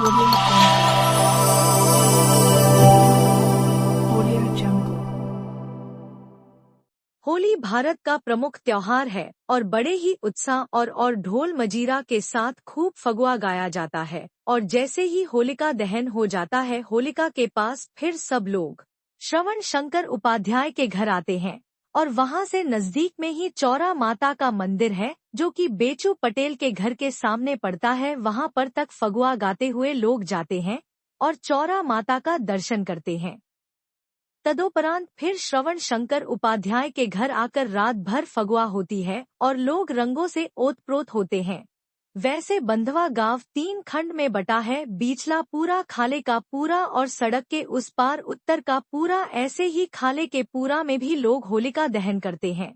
Audio Jungle. Audio Jungle. Holi Bharat का प्रमुख त्योहार है और बड़े ही उत्साह और ढोल मजीरा के साथ खूब फगुआ गाया जाता है। और जैसे ही होलिका दहन हो जाता है, होलिका के पास फिर सब लोग श्रवण शंकर उपाध्याय के घर आते हैं और वहां से नजदीक में ही चौरा माता का मंदिर है, जो कि बेचू पटेल के घर के सामने पड़ता है। वहां पर तक फगुआ गाते हुए लोग जाते हैं और चौरा माता का दर्शन करते हैं। तदोपरांत फिर श्रवण शंकर उपाध्याय के घर आकर रात भर फगुआ होती है और लोग रंगों से ओतप्रोत होते हैं। वैसे बंधवा गांव 3 खंड में बटा है, बीचला पूरा, खाले का पूरा और सड़क के उस पार उत्तर का पूरा। ऐसे ही खाले के पूरा में भी लोग होलिका दहन करते हैं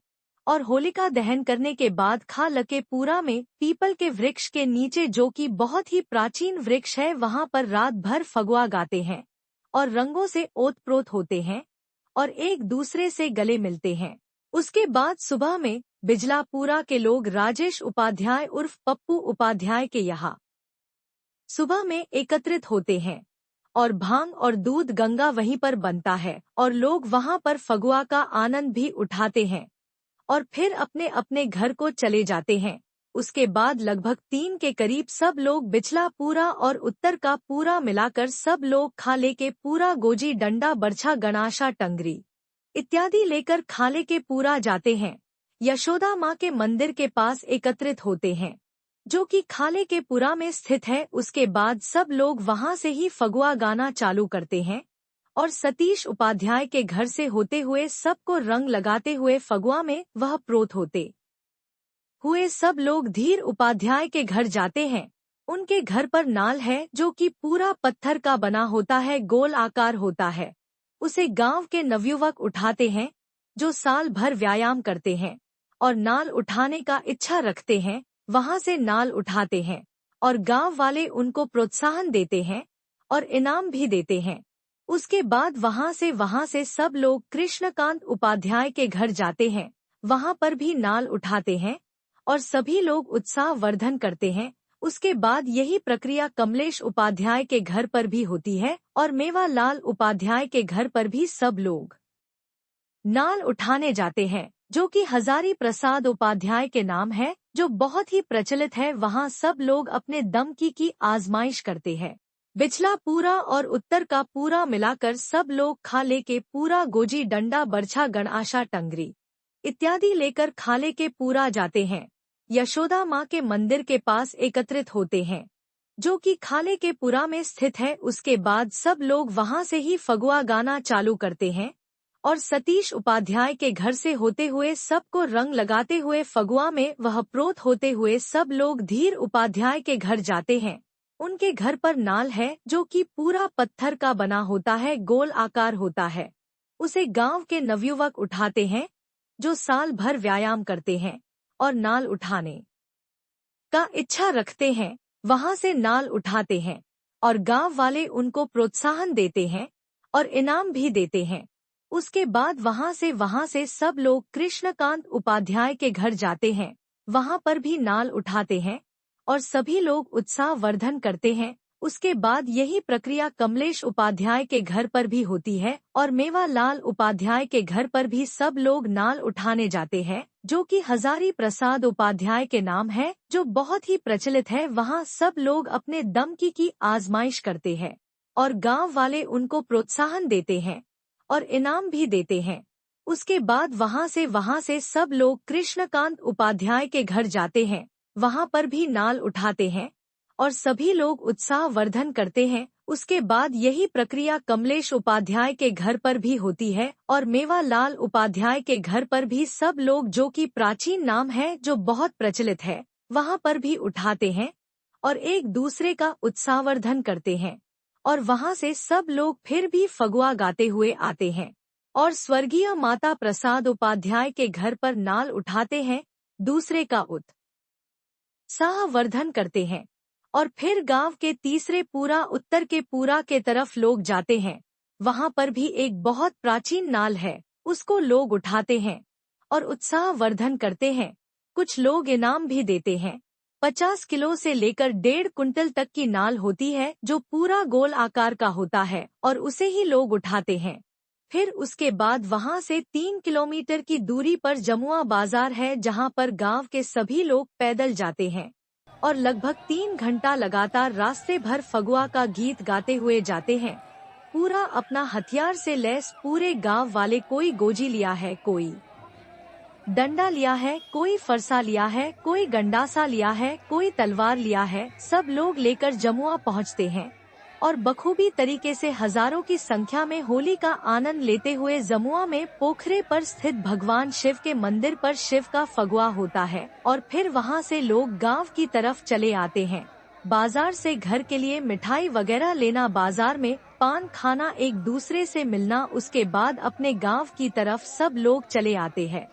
और होलिका दहन करने के बाद खाल के पूरा में पीपल के वृक्ष के नीचे, जो कि बहुत ही प्राचीन वृक्ष है, वहां पर रात भर फगुआ गाते हैं और रंगों से ओतप्रोत होते हैं और एक दूसरे से गले मिलते हैं। उसके बाद सुबह में बिजलापुरा के लोग राजेश उपाध्याय उर्फ पप्पू उपाध्याय के यहाँ सुबह में एकत्रित होते हैं और भांग और दूध गंगा वहीं पर बनता है और लोग वहां पर फगुआ का आनंद भी उठाते हैं और फिर अपने अपने घर को चले जाते हैं। उसके बाद लगभग 3 के करीब सब लोग बिचला पूरा और उत्तर का पूरा मिलाकर सब लोग खाले के पूरा, गोजी डंडा, बरछा, गणाशा, टंगरी इत्यादि लेकर खाले के पूरा जाते हैं। यशोदा माँ के मंदिर के पास एकत्रित होते हैं, जो कि खाले के पूरा में स्थित है। उसके बाद सब लोग वहां से ही फगुआ गाना चालू करते हैं और सतीश उपाध्याय के घर से होते हुए सबको रंग लगाते हुए फगुआ में वह प्रोत होते हुए सब लोग धीर उपाध्याय के घर जाते हैं। उनके घर पर नाल है, जो कि पूरा पत्थर का बना होता है, गोल आकार होता है। उसे गांव के नवयुवक उठाते हैं, जो साल भर व्यायाम करते हैं और नाल उठाने का इच्छा रखते हैं। वहां से नाल उठाते हैं और गांव वाले उनको प्रोत्साहन देते हैं और इनाम भी देते हैं। उसके बाद वहां से सब लोग कृष्णकांत उपाध्याय के घर जाते हैं। वहां पर भी नाल उठाते हैं और सभी लोग उत्साह वर्धन करते हैं। उसके बाद यही प्रक्रिया कमलेश उपाध्याय के घर पर भी होती है और मेवालाल उपाध्याय के घर पर भी सब लोग नाल उठाने जाते हैं, जो कि हजारी प्रसाद उपाध्याय के नाम है, जो बहुत ही प्रचलित है। वहां सब लोग अपने दम की आजमाइश करते हैं। बिचला पूरा और उत्तर का पूरा मिलाकर सब लोग खाले के पूरा, गोजी डंडा, बरछा, गणाशा, टंगरी इत्यादि लेकर खाले के पूरा जाते हैं। यशोदा माँ के मंदिर के पास एकत्रित होते हैं, जो कि खाले के पूरा में स्थित है। उसके बाद सब लोग वहां से ही फगुआ गाना चालू करते हैं और सतीश उपाध्याय के घर से होते हुए सबको रंग लगाते हुए फगुआ में वह प्रोत होते हुए सब लोग धीर उपाध्याय के घर जाते हैं। उनके घर पर नाल है, जो कि पूरा पत्थर का बना होता है, गोल आकार होता है। उसे गांव के नवयुवक उठाते हैं, जो साल भर व्यायाम करते हैं और नाल उठाने का इच्छा रखते हैं। वहां से नाल उठाते हैं और गांव वाले उनको प्रोत्साहन देते हैं और इनाम भी देते हैं। उसके बाद वहां से सब लोग कृष्णकांत उपाध्याय के घर जाते हैं। वहां पर भी नाल उठाते हैं और सभी लोग उत्साह वर्धन करते हैं। उसके बाद यही प्रक्रिया कमलेश उपाध्याय के घर पर भी होती है और मेवालाल उपाध्याय के घर पर भी सब लोग नाल उठाने जाते हैं, जो कि हजारी प्रसाद उपाध्याय के नाम है, जो बहुत ही प्रचलित है। वहां सब लोग अपने दम की आजमाइश करते हैं और गांव वाले उनको प्रोत्साहन देते हैं और इनाम भी देते हैं। उसके बाद वहां से सब लोग कृष्णकांत उपाध्याय के घर जाते हैं। वहां पर भी नाल उठाते हैं और सभी लोग उत्साह वर्धन करते हैं। उसके बाद यही प्रक्रिया कमलेश उपाध्याय के घर पर भी होती है और मेवालाल उपाध्याय के घर पर भी सब लोग, जो कि प्राचीन नाम है, जो बहुत प्रचलित है, वहां पर भी उठाते हैं और एक दूसरे का उत्साहवर्धन करते हैं। और वहां से सब लोग फिर भी फगुआ गाते हुए आते हैं और स्वर्गीय माता प्रसाद उपाध्याय के घर पर नाल उठाते हैं, दूसरे का उत्साहवर्धन करते हैं। और फिर गांव के तीसरे पूरा, उत्तर के पूरा के तरफ लोग जाते हैं। वहां पर भी एक बहुत प्राचीन नाल है, उसको लोग उठाते हैं और उत्साहवर्धन करते हैं। कुछ लोग इनाम भी देते हैं 50 किलो से लेकर 1.5 कुंटल तक की नाल होती है जो पूरा गोल आकार का होता है और उसे ही लोग उठाते हैं। फिर उसके बाद वहां से 3 किलोमीटर की दूरी पर जमुआ बाजार है जहां पर गांव के सभी लोग पैदल जाते हैं और लगभग 3 घंटा लगातार रास्ते भर फगुआ का गीत गाते हुए जाते हैं। पूरा अपना हथियार से लैस पूरे गांव वाले, कोई गोजी लिया है, कोई डंडा लिया है, कोई फरसा लिया है, कोई गंडासा लिया है, कोई तलवार लिया है, सब लोग लेकर जमुआ पहुंचते हैं और बखूबी तरीके से हजारों की संख्या में होली का आनंद लेते हुए जमुआ में पोखरे पर स्थित भगवान शिव के मंदिर पर शिव का फगुआ होता है और फिर वहां से लोग गांव की तरफ चले आते हैं। बाजार से घर के लिए मिठाई वगैरह लेना, बाजार में पान खाना, एक दूसरे से मिलना, उसके बाद अपने गांव की तरफ सब लोग चले आते हैं।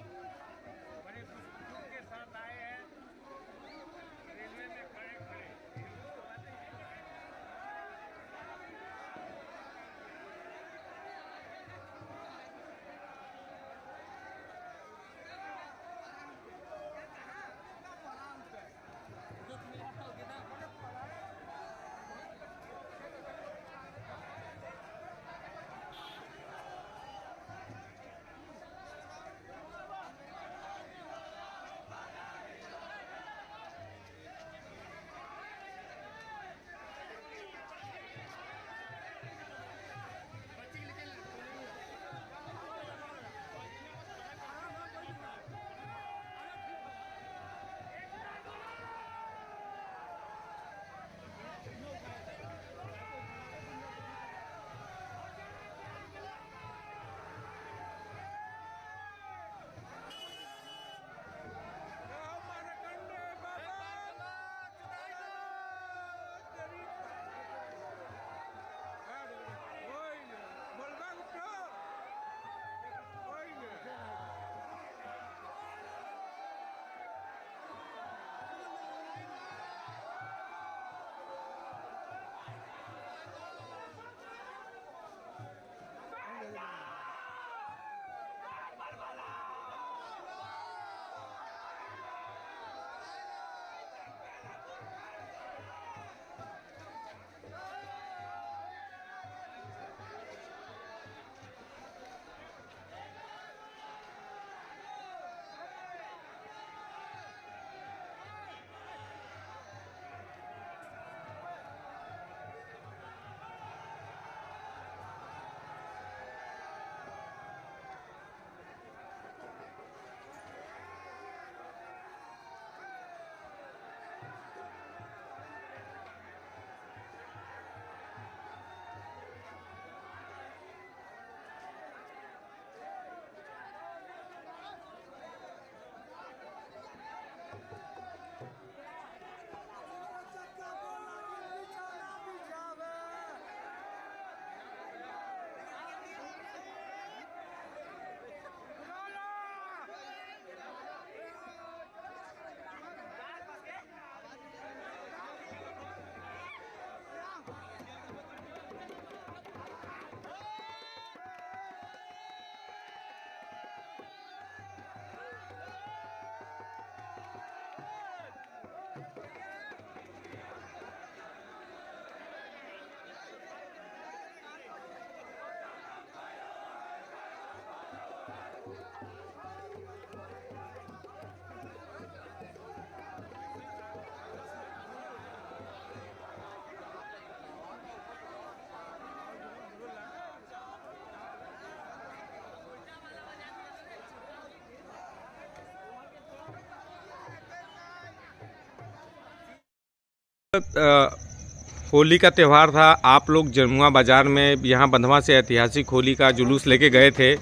होली का त्यौहार था। आप लोग जमुआ बाज़ार में यहाँ बंधवा से ऐतिहासिक होली का जुलूस लेके गए थे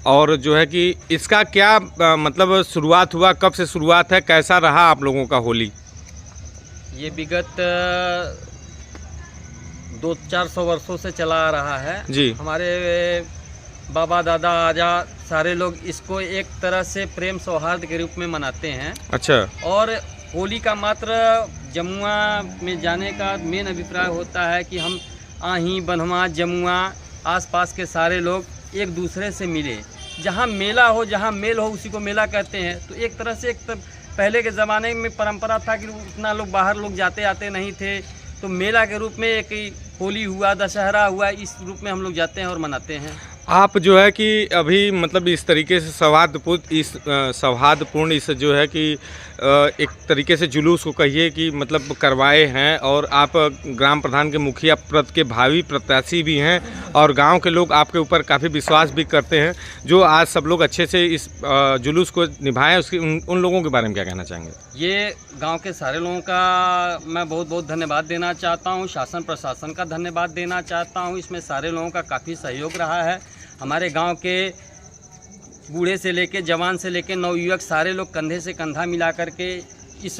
और जो है कि इसका क्या मतलब शुरुआत हुआ, कब से शुरुआत है, कैसा रहा आप लोगों का होली? ये विगत 200-400 वर्षों से चला आ रहा है जी। हमारे बाबा दादा आजा सारे लोग इसको एक तरह से प्रेम सौहार्द के रूप में मनाते हैं। अच्छा। और होली का मात्र जमुआ में जाने का मेन अभिप्राय होता है कि हम आही बंधवा जमुआ आसपास के सारे लोग एक दूसरे से मिले। जहाँ मेला हो, जहाँ मेल हो, उसी को मेला कहते हैं। तो एक तरह से पहले के ज़माने में परंपरा था कि उतना लोग बाहर लोग जाते आते नहीं थे, तो मेला के रूप में एक होली हुआ, दशहरा हुआ, इस रूप में हम लोग जाते हैं और मनाते हैं। आप जो है कि अभी मतलब इस तरीके से सौहार्दपूर्ण इस जो है कि एक तरीके से जुलूस को कहिए कि मतलब करवाए हैं, और आप ग्राम प्रधान के मुखिया पद के भावी प्रत्याशी भी हैं, और गांव के लोग आपके ऊपर काफ़ी विश्वास भी करते हैं, जो आज सब लोग अच्छे से इस जुलूस को निभाएं, उसके उन लोगों के बारे में क्या कहना चाहेंगे? ये गांव के सारे लोगों का मैं बहुत बहुत धन्यवाद देना चाहता हूं, शासन प्रशासन का धन्यवाद देना चाहता हूं। इसमें सारे लोगों का काफ़ी सहयोग रहा है। हमारे गांव के बूढ़े से लेके जवान से लेके नवयुवक सारे लोग कंधे से कंधा मिला करके इस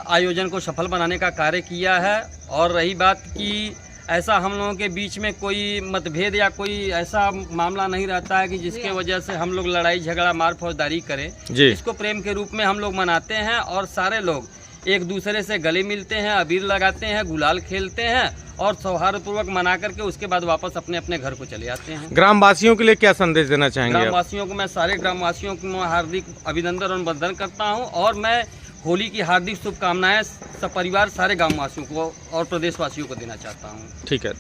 आयोजन को सफल बनाने का कार्य किया है। और रही बात कि ऐसा हम लोगों के बीच में कोई मतभेद या कोई ऐसा मामला नहीं रहता है कि जिसके वजह से हम लोग लड़ाई झगड़ा मार फौजदारी करें। इसको प्रेम के रूप में हम लोग मनाते हैं, और सारे लोग एक दूसरे से गले मिलते हैं, अबीर लगाते हैं, गुलाल खेलते हैं, और सौहार्दपूर्वक मना करके उसके बाद वापस अपने अपने घर को चले जाते हैं। ग्रामवासियों के लिए क्या संदेश देना चाहेंगे? ग्रामवासियों को मैं सारे ग्रामवासियों को मैं हार्दिक अभिनंदन और वंदन करता हूं, और मैं होली की हार्दिक शुभकामनाएं सपरिवार सारे ग्रामवासियों को और प्रदेशवासियों को देना चाहता हूं। ठीक है।